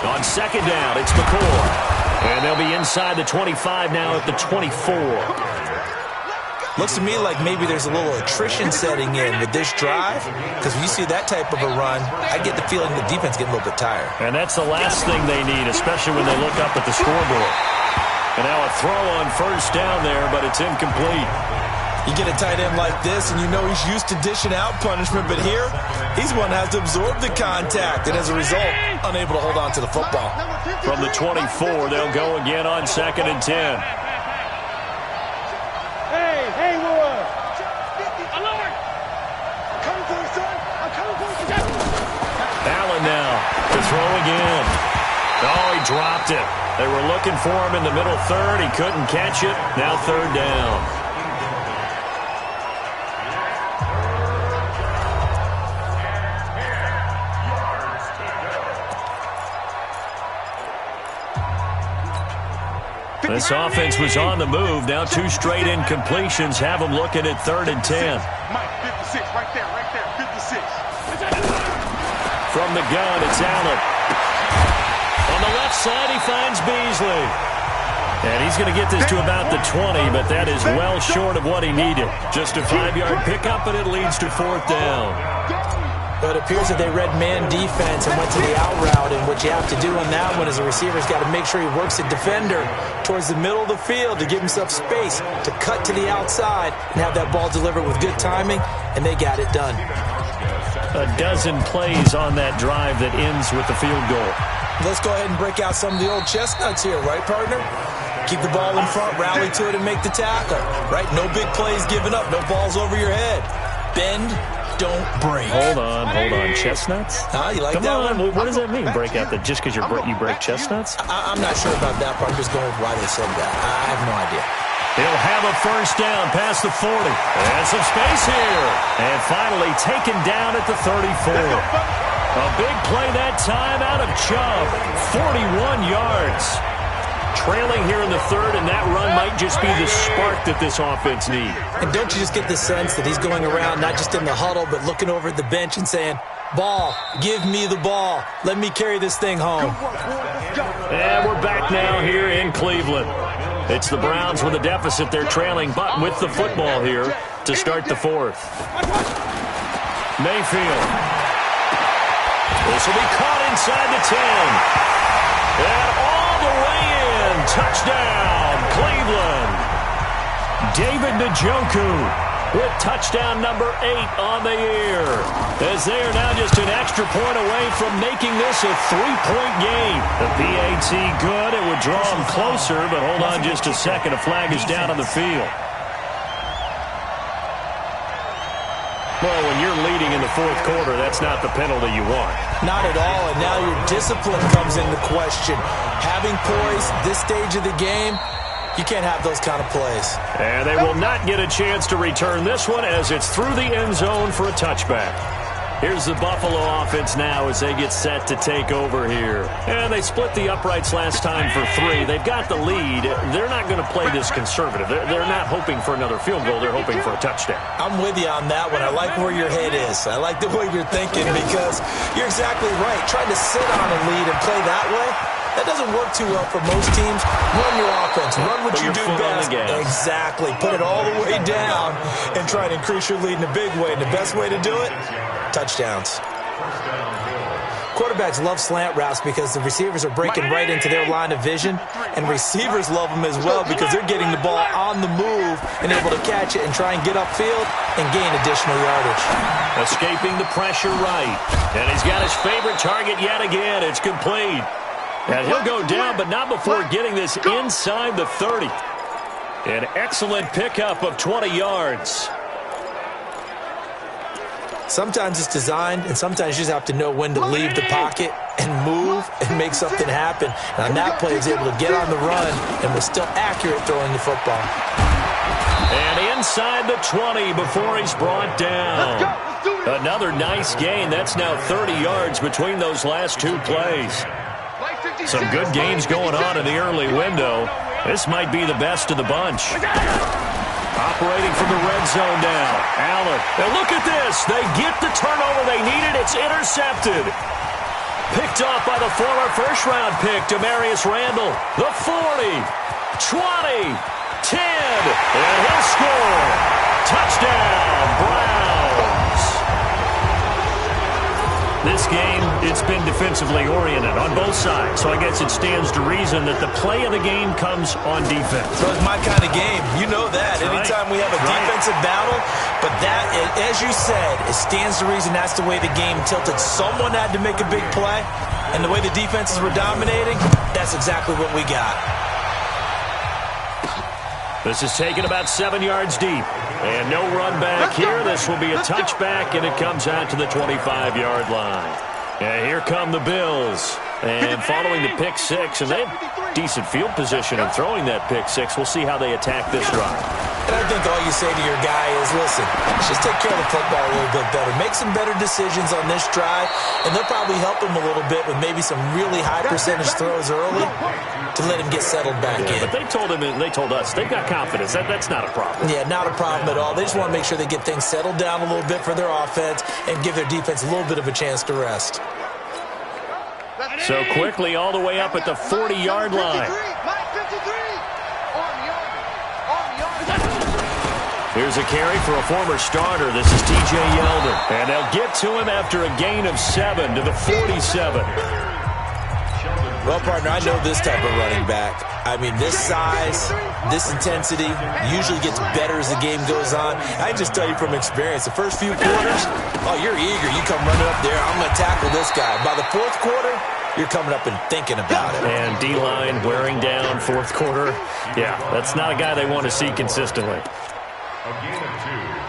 On 2nd down, it's McCoy. And they'll be inside the 25 now at the 24.
Looks to me like maybe there's a little attrition setting in with this drive, because when you see that type of a run, I get the feeling the defense getting a little bit tired.
And that's the last thing they need, especially when they look up at the scoreboard. And now a throw on first down there, but it's incomplete.
You get a tight end like this, and you know he's used to dishing out punishment, but here, he's one that has to absorb the contact, and as a result, unable to hold on to the football.
From the 24, they'll go again on 2nd and 10. Allen now to throw again. Oh, he dropped it. They were looking for him in the middle third. He couldn't catch it. Now 3rd down. This offense was on the move. Now 2 straight incompletions have them looking at 3rd and 10.
Mike, 56, right there, 56.
From the gun, it's Allen. On the left side, he finds Beasley. And he's going to get this to about the 20, but that is well short of what he needed. Just a 5-yard pickup, and it leads to 4th down.
But it appears that they read man defense and went to the out route, and what you have to do on that one is a receiver's got to make sure he works the defender towards the middle of the field to give himself space to cut to the outside and have that ball delivered with good timing, and they got it done.
A dozen plays on that drive that ends with the field goal.
Let's go ahead and break out some of the old chestnuts here, right, partner? Keep the ball in front, rally to it, and make the tackle, right? No big plays given up, no balls over your head. Bend, don't break.
Hold on. Chestnuts?
You like
Come
that
on.
one?
What does that mean, break out? That just because you break chestnuts?
I'm not sure about that part. I'm just going with why they said that. I have no idea.
He'll have a first down past the 40. And some space here. And finally taken down at the 34. A big play that time out of Chubb. 41 yards. Trailing here in the 3rd, and that run might just be the spark that this offense needs.
And don't you just get the sense that he's going around not just in the huddle, but looking over at the bench and saying, ball, give me the ball. Let me carry this thing home.
And we're back now here in Cleveland. It's the Browns with a deficit. They're trailing, but with the football here to start the 4th. Mayfield. This will be caught inside the 10. And all the way in. Touchdown, Cleveland. David Njoku with touchdown number 8 on the year. As they are now just an extra point away from making this a 3-point game. The PAT good. It would draw them closer, but hold on just a second. A flag is down on the field. Well, when you're leading in the 4th quarter, that's not the penalty you want.
Not at all, and now your discipline comes into question. Having poise this stage of the game, you can't have those kind of plays.
And they will not get a chance to return this one as it's through the end zone for a touchback. Here's the Buffalo offense now as they get set to take over here. And they split the uprights last time for 3. They've got the lead. They're not going to play this conservative. They're not hoping for another field goal. They're hoping for a touchdown.
I'm with you on that one. I like where your head is. I like the way you're thinking because you're exactly right. Trying to sit on a lead and play that way, That doesn't work too well for most teams. Run your offense. Run what you do best. Exactly. Put it all the way down and try and increase your lead in a big way. And the best way to do it, touchdowns. Quarterbacks love slant routes because the receivers are breaking right into their line of vision, and receivers love them as well because they're getting the ball on the move and able to catch it and try and get upfield and gain additional yardage.
Escaping the pressure right, and he's got his favorite target yet again. It's complete. And he'll go down, but not before getting this inside the 30. An excellent pickup of 20 yards.
Sometimes it's designed, and sometimes you just have to know when to leave the pocket and move and make something happen. And on that play, he's able to get on the run and was still accurate throwing the football.
And inside the 20 before he's brought down. Another nice gain. That's now 30 yards between those last two plays. Some good gains going on in the early window. This might be the best of the bunch. Operating from the red zone now. Allen. And look at this. They get the turnover they needed. It's intercepted. Picked off by the former first-round pick, Demarius Randall. The 40, 20, 10, and he'll score. Touchdown, Browns. This game, it's been defensively oriented on both sides, so I guess it stands to reason that the play of the game comes on defense.
So it's my kind of game. You know that. Anytime we have a defensive battle, but that, as you said, it stands to reason that's the way the game tilted. Someone had to make a big play, and the way the defenses were dominating, that's exactly what we got.
This is taken about 7 yards deep. And no run back here. This will be a touchback, and it comes out to the 25-yard line. And here come the Bills. And following the pick six, and they have decent field position in throwing that pick six. We'll see how they attack this drive.
And I think all you say to your guy is, listen, just take care of the football a little bit better. Make some better decisions on this drive, and they'll probably help him a little bit with maybe some really high percentage throws early to let him get settled back in.
But they told him, and they told us, they've got confidence. That's not a problem.
Yeah, not a problem at all. They just want to make sure they get things settled down a little bit for their offense and give their defense a little bit of a chance to rest.
So quickly all the way up at the 40-yard line. Here's a carry for a former starter. This is T.J. Yeldon. And they'll get to him after a gain of 7 to the 47.
Well, partner, I know this type of running back. I mean, this size, this intensity usually gets better as the game goes on. I can just tell you from experience, the first few quarters, oh, you're eager. You come running up there, I'm going to tackle this guy. By the fourth quarter, you're coming up and thinking about it.
And D-line wearing down fourth quarter. Yeah, that's not a guy they want to see consistently.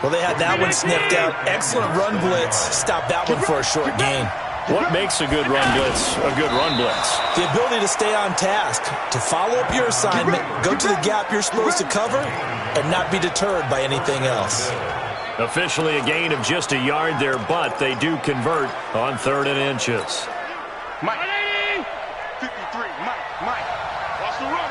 Well, they had that one sniffed out. Excellent run blitz. Stop that one for a short gain.
What makes a good run blitz a good run blitz?
The ability to stay on task, to follow up your assignment, go to the gap you're supposed to cover, and not be deterred by anything else.
Officially a gain of just a yard there, but they do convert on 3rd and inches.
Mike. 53, Mike. Watch the run.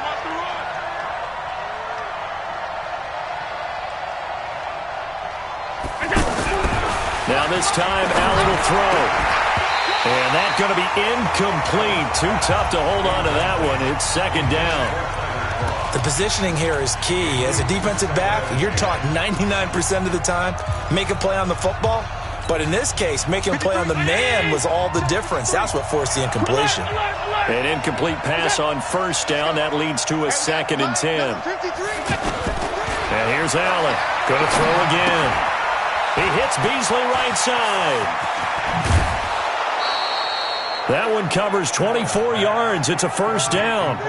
Now this time, Allen will throw. And that's going to be incomplete. Too tough to hold on to that one. It's 2nd down.
The positioning here is key. As a defensive back, you're taught 99% of the time, make a play on the football. But in this case, making a play on the man was all the difference. That's what forced the incompletion.
An incomplete pass on 1st down. That leads to a 2nd and 10. And here's Allen. Going to throw again. He hits Beasley right side. That one covers 24 yards. It's a 1st down.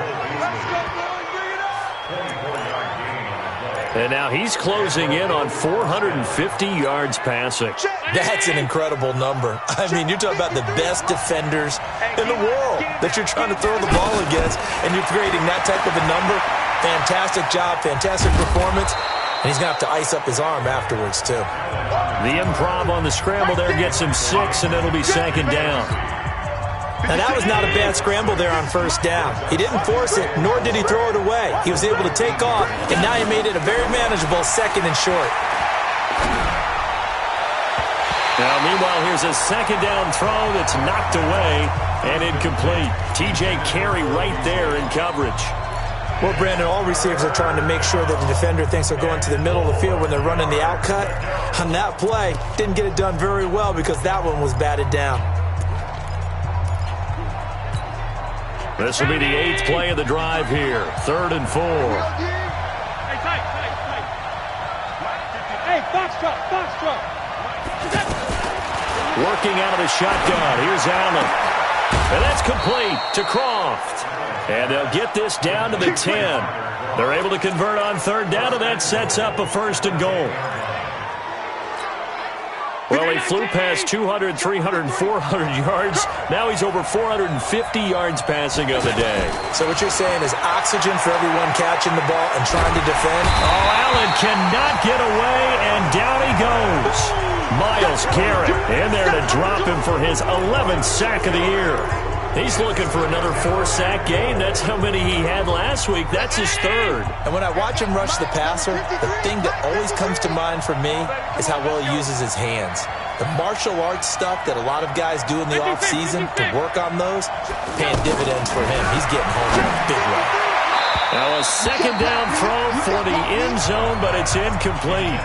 And now he's closing in on 450 yards passing.
That's an incredible number. I mean, you're talking about the best defenders in the world that you're trying to throw the ball against, and you're creating that type of a number. Fantastic job, fantastic performance. And he's going to have to ice up his arm afterwards, too.
The improv on the scramble there gets him 6, and it'll be 2nd down.
Now, that was not a bad scramble there on 1st down. He didn't force it, nor did he throw it away. He was able to take off, and now he made it a very manageable 2nd and short.
Now, meanwhile, here's a second down throw that's knocked away and incomplete. T.J. Carey right there in coverage.
Well, Brandon, all receivers are trying to make sure that the defender thinks they're going to the middle of the field when they're running the out cut. On that play, didn't get it done very well because that one was batted down.
This will be the 8th play of the drive here. 3rd and 4.
Hey, box truck.
Working out of the shotgun. Here's Allen. And that's complete to Croft. And they'll get this down to the 10. They're able to convert on 3rd down, and that sets up a 1st and goal. Well, he flew past 200, 300, 400 yards. Now he's over 450 yards passing on the day.
So what you're saying is oxygen for everyone catching the ball and trying to defend?
Oh, Allen cannot get away, and down he goes. Myles Garrett in there to drop him for his 11th sack of the year. He's looking for another 4-sack game. That's how many he had last week. That's his 3rd.
And when I watch him rush the passer, the thing that always comes to mind for me is how well he uses his hands. The martial arts stuff that a lot of guys do in the offseason to work on those, paying dividends for him. He's getting home in a big way.
Now a second down throw for the end zone, but it's incomplete.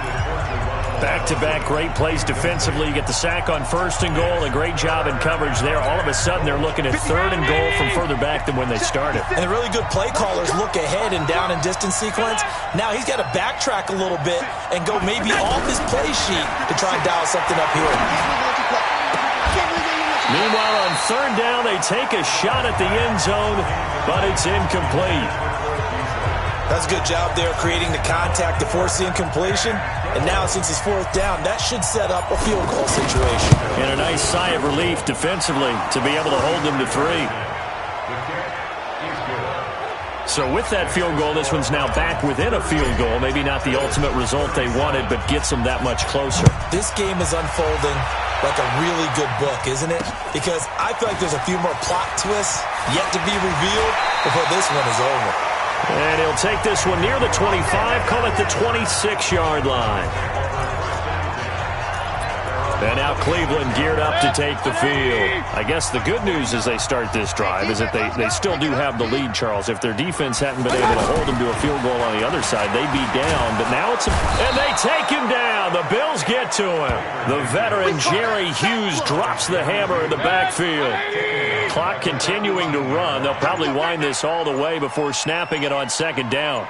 Back-to-back great plays defensively. You get the sack on 1st and goal. A great job in coverage there. All of a sudden, they're looking at 3rd and goal from further back than when they started.
And the really good play callers look ahead and down and distance sequence. Now he's got to backtrack a little bit and go maybe off his play sheet to try and dial something up here.
Meanwhile, on 3rd down, they take a shot at the end zone, but it's incomplete.
That's a good job there creating the contact to force the incompletion. And now, since it's 4th down, that should set up a field goal situation.
And a nice sigh of relief defensively to be able to hold them to 3. So with that field goal, this one's now back within a field goal. Maybe not the ultimate result they wanted, but gets them that much closer.
This game is unfolding like a really good book, isn't it? Because I feel like there's a few more plot twists yet to be revealed before this one is over.
And he'll take this one near the 25, call it the 26-yard line. And now Cleveland geared up to take the field. I guess the good news as they start this drive is that they still do have the lead, Charles. If their defense hadn't been able to hold them to a field goal on the other side, they'd be down. But now and they take him down. The Bills get to him. The veteran Jerry Hughes drops the hammer in the backfield. Clock continuing to run. They'll probably wind this all the way before snapping it on 2nd down.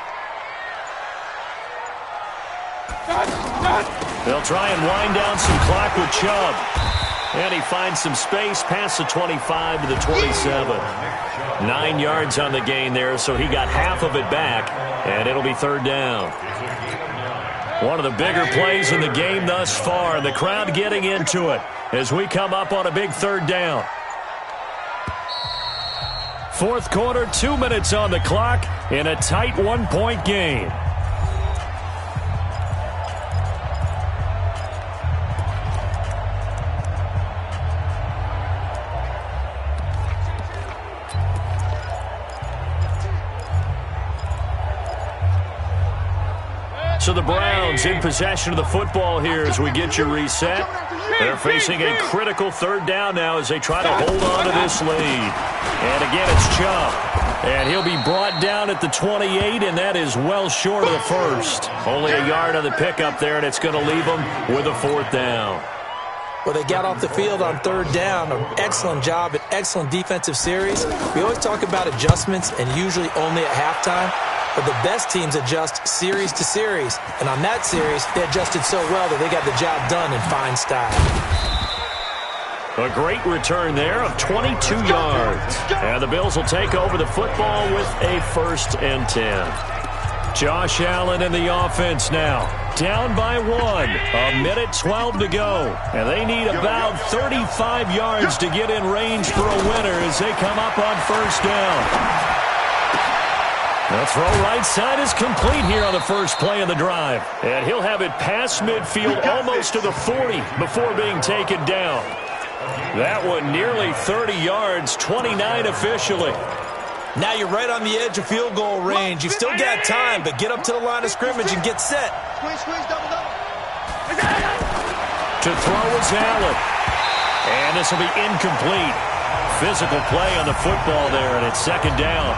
They'll try and wind down some clock with Chubb. And he finds some space past the 25 to the 27. 9 yards on the gain there, so he got half of it back. And it'll be 3rd down. One of the bigger plays in the game thus far. The crowd getting into it as we come up on a big 3rd down. 4th quarter, 2 minutes on the clock in a tight 1-point game. So the Browns in possession of the football here as we get you reset. They're facing a critical 3rd down now as they try to hold on to this lead. And again, it's Chubb. And he'll be brought down at the 28, and that is well short of the 1st. Only a yard on the pickup there, and it's going to leave them with a 4th down.
Well, they got off the field on 3rd down. An excellent job, an excellent defensive series. We always talk about adjustments, and usually only at halftime. But the best teams adjust series to series. And on that series, they adjusted so well that they got the job done in fine style.
A great return there of 22 yards. And the Bills will take over the football with a 1st and 10. Josh Allen in the offense now. Down by 1. 1:12 to go. And they need about 35 yards to get in range for a winner as they come up on 1st down. The throw right side is complete here on the first play of the drive. And he'll have it past midfield almost to the 40 before being taken down. That one nearly 30 yards, 29 officially.
Now you're right on the edge of field goal range. You've still got time, but get up to the line of scrimmage and get set.
To throw is Allen. And this will be incomplete. Physical play on the football there, and it's second down.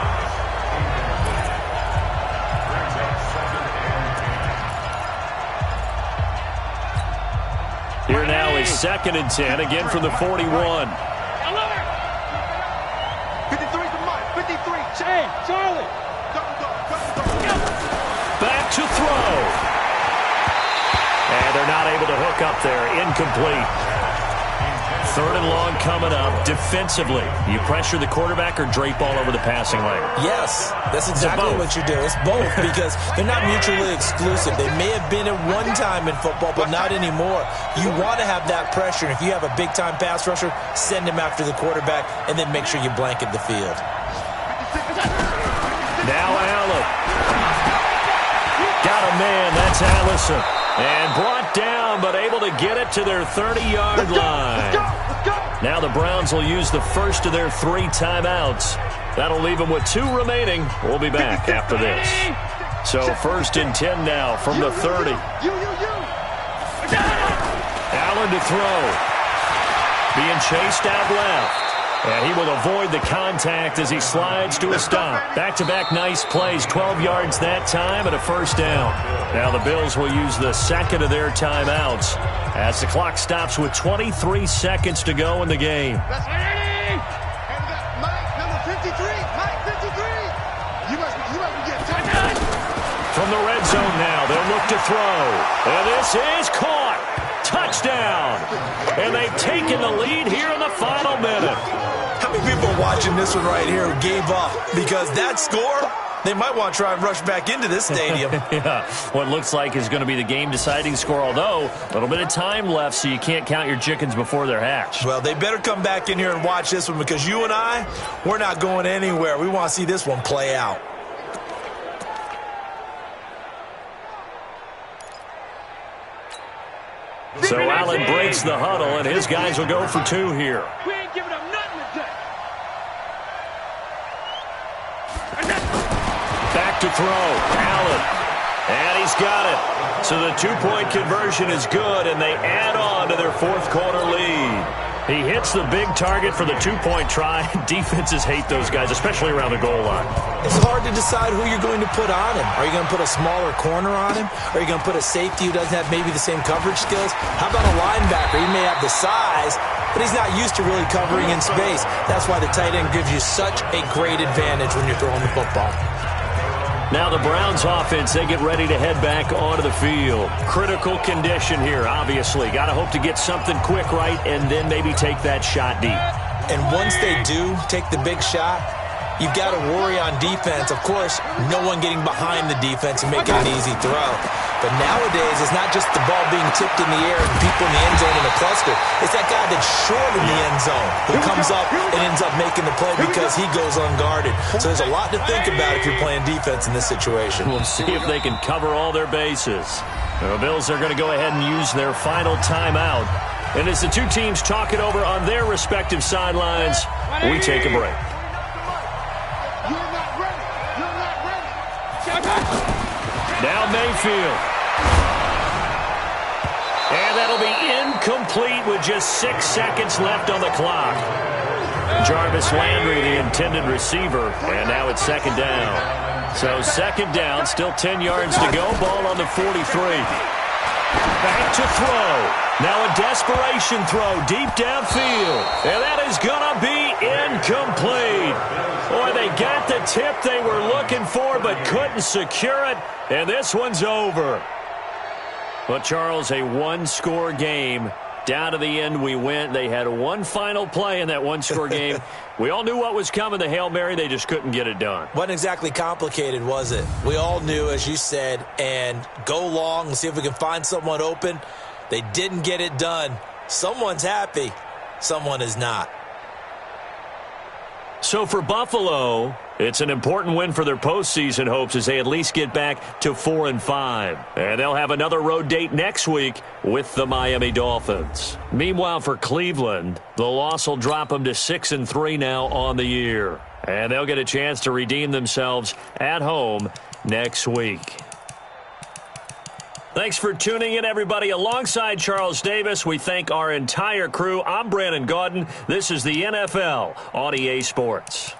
Here now is 2nd and 10, again from the 41.
53 to Mike. 53. Hey, Charlie.
Back to throw. And they're not able to hook up there. Incomplete. 3rd and long coming up. Defensively, you pressure the quarterback or drape all over the passing lane?
Yes, that's exactly what you do. It's both because they're not mutually exclusive. They may have been at one time in football, but not anymore. You want to have that pressure. And if you have a big-time pass rusher, send him after the quarterback and then make sure you blanket the field.
Now Allen. Got a man. That's Allison. And brought down, but able to get it to their 30-yard line. Now the Browns will use the first of their 3 timeouts. That'll leave them with 2 remaining. We'll be back after this. So 1st and 10 now from the 30. Allen to throw. Being chased out left. And he will avoid the contact as he slides to a stop. Back-to-back nice plays, 12 yards that time and a first down. Now the Bills will use the 2nd of their timeouts as the clock stops with 23 seconds to go in the game.
Mike, number 53. Mike, 53. You must be getting touched.
From the red zone now, they'll look to throw. And this is caught. Touchdown. And they've taken the lead here in the final minute.
How many people watching this one right here who gave up? Because that score, they might want to try and rush back into this stadium.
Yeah, what looks like is going to be the game-deciding score, although a little bit of time left, so you can't count your chickens before they're hatched.
Well, they better come back in here and watch this one because you and I, we're not going anywhere. We want to see this one play out.
So Allen breaks the huddle, and his guys will go for 2 here.
We ain't giving up nothing today.
Back to throw. Allen. And he's got it. So the 2-point conversion is good, and they add on to their 4th quarter lead. He hits the big target for the 2-point try. Defenses hate those guys, especially around the goal line.
It's hard to decide who you're going to put on him. Are you going to put a smaller corner on him? Are you going to put a safety who doesn't have maybe the same coverage skills? How about a linebacker? He may have the size, but he's not used to really covering in space. That's why the tight end gives you such a great advantage when you're throwing the football.
Now the Browns offense, they get ready to head back onto the field. Critical condition here, obviously. Got to hope to get something quick right and then maybe take that shot deep.
And once they do take the big shot, you've got to worry on defense. Of course, no one getting behind the defense and making an easy throw. But nowadays, it's not just the ball being tipped in the air and people in the end zone in a cluster. It's that guy that's short in the end zone who comes up and ends up making the play because he goes unguarded. So there's a lot to think about if you're playing defense in this situation.
We'll see if they can cover all their bases. The Bills are going to go ahead and use their final timeout. And as the 2 teams talk it over on their respective sidelines, we take a break. Now Mayfield. And that'll be incomplete with just 6 seconds left on the clock. Jarvis Landry, the intended receiver, and now it's 2nd down. So 2nd down, still 10 yards to go. Ball on the 43. Back to throw. Now a desperation throw deep downfield. And that is going to be incomplete. Boy, they got the tip they were looking for but couldn't secure it. And this one's over. Well, Charles, a 1-score game. Down to the end we went. They had one final play in that 1-score game. We all knew what was coming, the Hail Mary. They just couldn't get it done.
Wasn't exactly complicated, was it? We all knew, as you said, and go long and see if we can find someone open. They didn't get it done. Someone's happy. Someone is not.
So for Buffalo, it's an important win for their postseason hopes as they at least get back to 4-5. And they'll have another road date next week with the Miami Dolphins. Meanwhile, for Cleveland, the loss will drop them to 6-3 now on the year. And they'll get a chance to redeem themselves at home next week. Thanks for tuning in, everybody. Alongside Charles Davis, we thank our entire crew. I'm Brandon Gaudin. This is the NFL on EA Sports.